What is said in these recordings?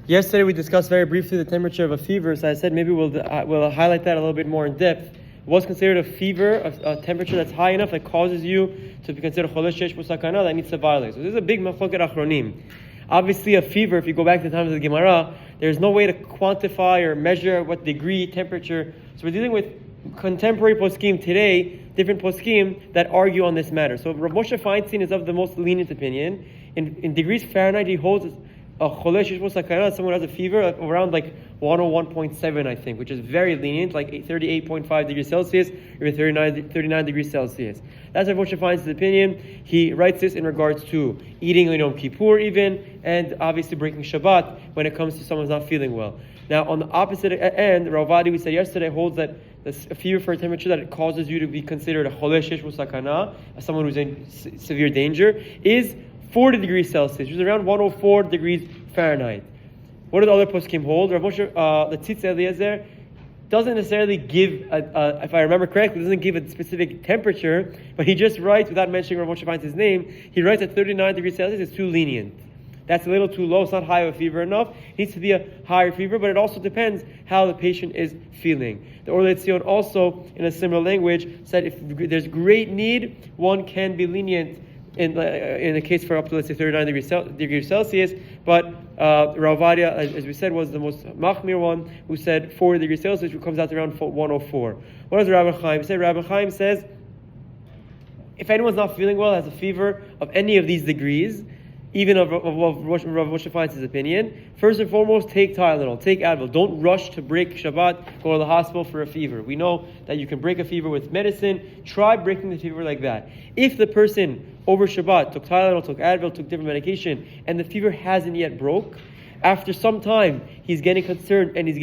Yesterday we discussed very briefly the temperature of a fever, so I said maybe we'll highlight that a little bit more in depth. What's considered a fever, a temperature that's high enough that causes you to be considered chole sakana, that needs to violate. So this is a big machloket achronim. Obviously a fever, if you go back to the times of the Gemara, there's no way to quantify or measure what degree, temperature. So we're dealing with contemporary poskim today, different poskim that argue on this matter. So Rav Moshe Feinstein is of the most lenient opinion. In degrees Fahrenheit, he holds a chole sakana, someone has a fever of around like 101.7, I think, which is very lenient, like 38.5 degrees Celsius or 39 degrees Celsius. That's Rav Moshe Feinstein's opinion. He writes this in regards to eating on Yom Kippur even, and obviously breaking Shabbat when it comes to someone's not feeling well. Now, on the opposite end, Ovadia, we said yesterday, holds that a fever for a temperature that it causes you to be considered a chole sakana, someone who's in severe danger, is 40 degrees Celsius, which is around 104 degrees Fahrenheit. What do the other poskim hold? Rav Moshe, the Tzitz Eliezer, doesn't necessarily give, if I remember correctly, doesn't give a specific temperature, but he just writes, without mentioning Rav Moshe Feinstein's name, he writes at 39 degrees Celsius, it's too lenient. That's a little too low, it's not high of a fever enough. It needs to be a higher fever, but it also depends how the patient is feeling. The Or Letzion also, in a similar language, said if there's great need, one can be lenient in a case for up to, let's say, 39 degrees Celsius, but Ovadia, as we said, was the most machmir one, who said 40 degrees Celsius, which comes out to around 104. What does Rabbi Chaim say? Rabbi Chaim says, if anyone's not feeling well, has a fever of any of these degrees, even of Rav Moshe Feinstein's opinion, first and foremost, take Tylenol, take Advil. Don't rush to break Shabbat, go to the hospital for a fever. We know that you can break a fever with medicine. Try breaking the fever like that. If the person over Shabbat took Tylenol, took Advil, took different medication, and the fever hasn't yet broke, after some time he's getting concerned and he's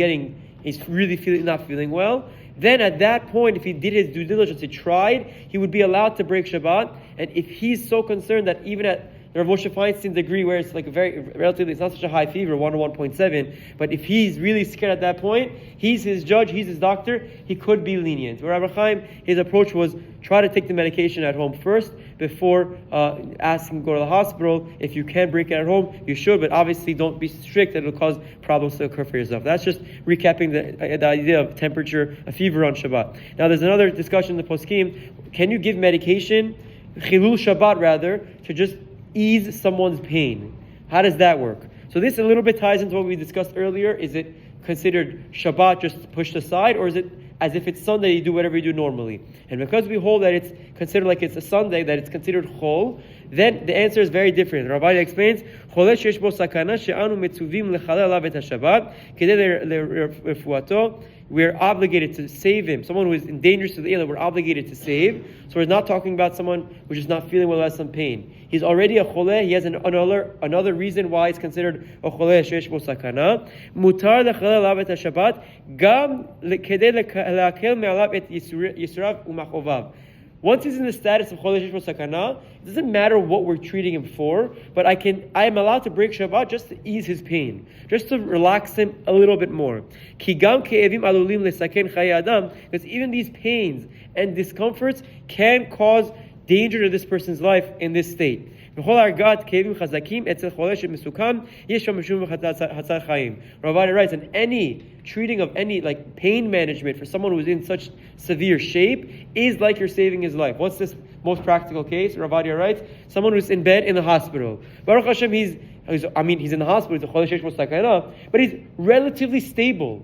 really not feeling well, then at that point, if he did his due diligence, he tried, he would be allowed to break Shabbat. And if he's so concerned that even at Rav Moshe Feinstein's degree, where it's like relatively, it's not such a high fever, 101.7, but if he's really scared at that point, he's his judge, he's his doctor, he could be lenient. Where Rabbi Chaim, his approach was try to take the medication at home first before asking to go to the hospital. If you can break it at home, you should, but obviously don't be strict, that it'll cause problems to occur for yourself. That's just recapping the idea of temperature, a fever on Shabbat. Now there's another discussion in the poskim. Can you give medication, chilul Shabbat rather, to just ease someone's pain? How does that work? So this a little bit ties into what we discussed earlier. Is it considered Shabbat just pushed aside, or is it as if it's Sunday, you do whatever you do normally? And because we hold that it's considered like it's a Sunday, that it's considered chol, then the answer is very different. Rabbi explains, chole sheyesh bo sakana she'anu metzuvim lechalel alav et haShabbat kedei lerefuato. We're obligated to save him. Someone who is in danger to the ill, we're obligated to save. So we're not talking about someone who's just not feeling well, has some pain. He's already a chole. He has another reason why he's considered a chole sheyesh bo sakana. Mutar lechalel alav et haShabbat gam kedei le'akel me'alav et yisurav u'machovav. Once he's in the status of chole sheyesh bo sakana, it doesn't matter what we're treating him for, but I am allowed to break Shabbat just to ease his pain, just to relax him a little bit more. Ki gam ke'evim alulim lesaken chaye adam, because even these pains and discomforts can cause danger to this person's life in this state. Ravadi writes, and any treating of any like pain management for someone who's in such severe shape is like you're saving his life. What's this most practical case? Ravadi writes, someone who's in bed in the hospital. Baruch Hashem, he's in the hospital, he's a chole sheyesh bo sakana, but he's relatively stable.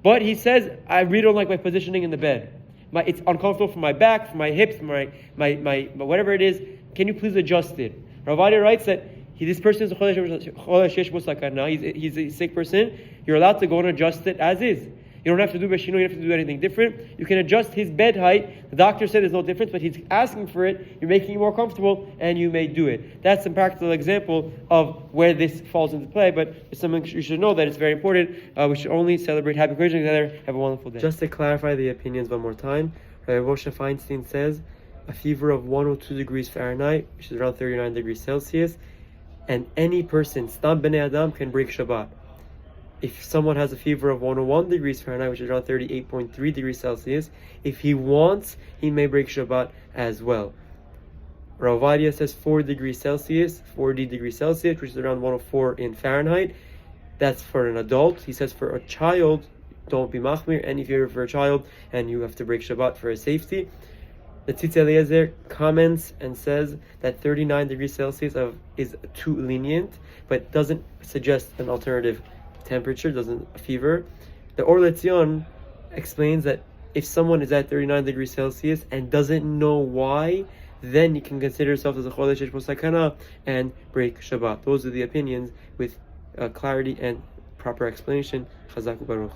But he says, I really don't like my positioning in the bed. It's uncomfortable for my back, for my hips, for my whatever it is. Can you please adjust it? Ovadia writes that this person is a chole sheyesh bo sakana. He's a sick person. You're allowed to go and adjust it as is. You don't have to do beshino, you don't have to do anything different. You can adjust his bed height. The doctor said there's no difference, but he's asking for it. You're making it more comfortable, and you may do it. That's a practical example of where this falls into play, but it's something you should know that it's very important. We should only celebrate happy occasions together. Have a wonderful day. Just to clarify the opinions one more time, Moshe Feinstein says a fever of 102 degrees Fahrenheit, which is around 39 degrees Celsius, and any person, Stam B'nei Adam, can break Shabbat. If someone has a fever of 101 degrees Fahrenheit, which is around 38.3 degrees Celsius, if he wants, he may break Shabbat as well. Ovadia says 40 degrees Celsius, which is around 104 in Fahrenheit. that's for an adult. He says for a child, don't be machmir, and if you're for a child and you have to break Shabbat for his safety. The Tzitz Eliezer comments and says that 39 degrees Celsius is too lenient, but doesn't suggest an alternative temperature, doesn't a fever. The Or Letzion explains that if someone is at 39 degrees Celsius and doesn't know why, then you can consider yourself as a chole sheyesh bo sakana and break Shabbat. Those are the opinions with clarity and proper explanation. Chazak u'baruch.